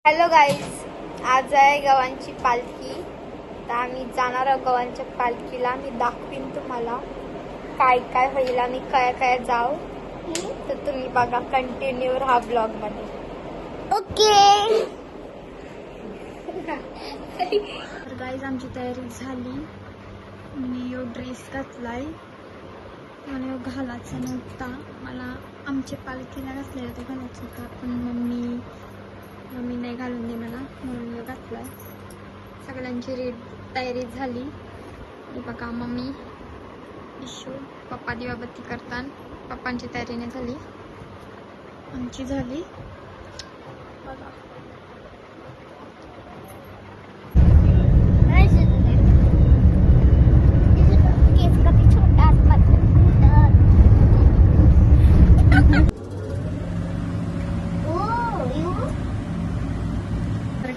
Hello guys, आज आहे गव्हांची पालखी. तर आम्ही जाणार आहोत गव्हांच्या पालखीला. मी दाखवीन तुम्हाला काय काय होईल आणि काय काय जाऊ. तर तुम्ही बघा, कंटिन्यू राहा ब्लॉग मध्ये. ओके. तर गाईज, आमची तयारी झाली. मी यो ड्रेस घातलाय. मला घालायचा नव्हता. मला आमच्या पालखीला घातलेला तो घालायचा होता, पण मम्मी नाही घालून दे मला, म्हणून मी घातलाय. सगळ्यांची तयारी झाली. बघा, मम्मी इशू पप्पा दिवाबत्ती करतात. पप्पांची तयारी नाही झाली, आमची झाली. बघा,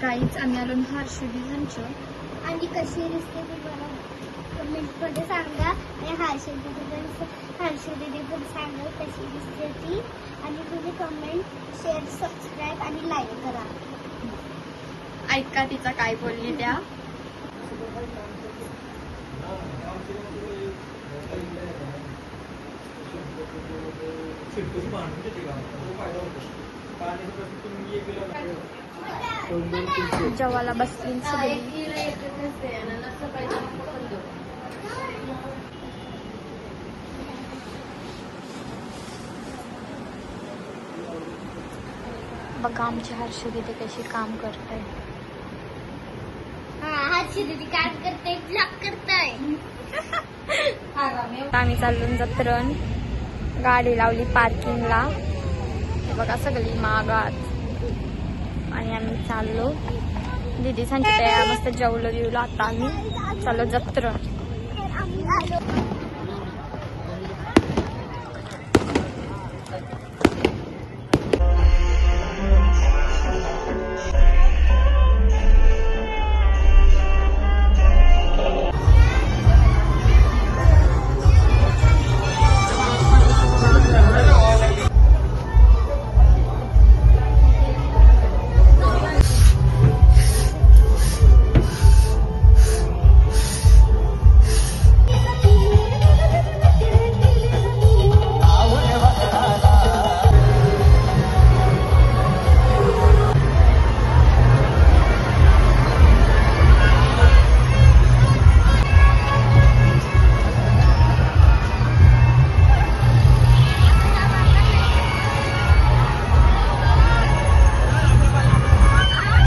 काहीच आम्ही आलो हर्षदीजांचं. आणि कशी दिसते ती मला कमेंटमध्ये सांगा. आणि हर्षदीदी पण सांगा कशी दिसते ती. आणि तुम्ही कमेंट, शेअर, सबस्क्राईब आणि लाईक करा. ऐका तिचा काय बोलली त्या. जेवायला बसली सगळी. बघा आमची हर्षदीदी कशी काम करते. हर्षदीदी काम करते, ब्लॉग करताय. आम्ही चाललो जत्रण. गाडी लावली पार्किंगला. बघा सगळी मागात. आणि आम्ही चाललो. दीदी सांगते मस्त जेवलो बिवलो. आता आम्ही चाललो जत्रण.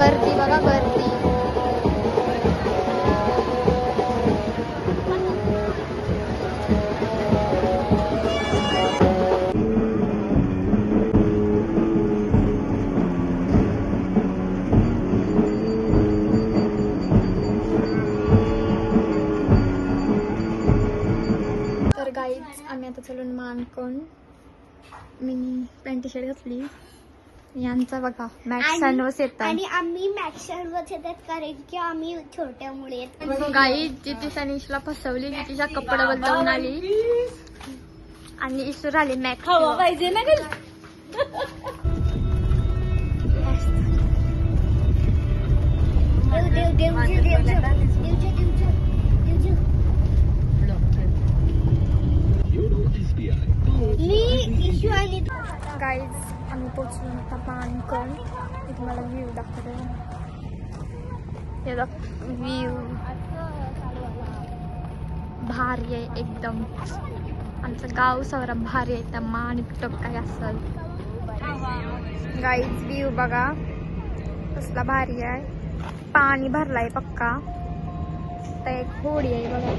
गर्दी बघा, गर्दी. तर गाईज, आम्ही आता चलून मानकोण. मी पॅन्ट शर्ट घातली. यांचा बघा मॅक्स सॅन्डविच येतात. आणि आम्ही मॅक्स सॅन्डविच येतात कारण की आम्ही छोट्यामुळे. गाई जिथे सनीशला फसवली, तिच्या कपडे बदलून आली आणि इसर आली मॅक्स पाहिजे ना. गाईज, आम्ही पोचलो आता मानकोण. मी तुम्हाला व्ह्यू दाखवते. व्ह्यू भारी आहे एकदम. आमचं गाव सगळा भारी आहे. त्या मान टप काय असल. गाईज, व्ह्यू बघा कसला भारी आहे. पाणी भरलाय पक्का. तर एक होडी आहे बघा.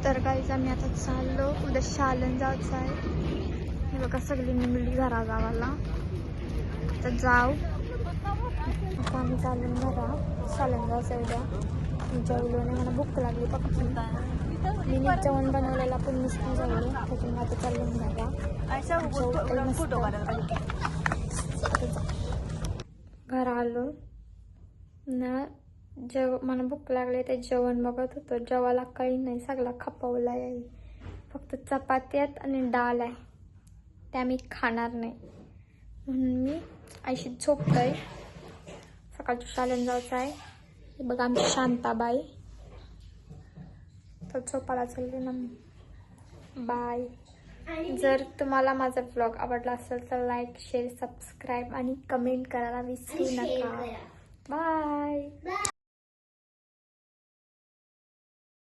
तर गाईज, आम्ही आता चाललो. उद्या शालन जायचं आहे. हे बघा सगळी निघली घरा गावाला. तर जाऊ. आता आम्ही चालून घरा. शालन जायचं उद्या. जेवलो नाही, मला भूक लागली पक्की. मी जेवण बनवलेला पण नुसतं जेवलो. त्यातून आता चालून घरा. घरा आलो ना. मला भूक लागली. ते जेवण बघत होतो. जेवायला काही नाही, सगळा खपवला आहे. फक्त चपाती आहेत आणि डाळ आहे, त्या मी खाणार नाही म्हणून मी आईशी झोपतोय. सकाळच्या शाळेत जायचं आहे. हे बघा आमची शांताबाई तर झोपायला चालली ना. बाय. जर तुम्हाला माझा ब्लॉग आवडला असेल तर लाईक, शेअर, सबस्क्राईब आणि कमेंट करायला विसरू नका. बाय.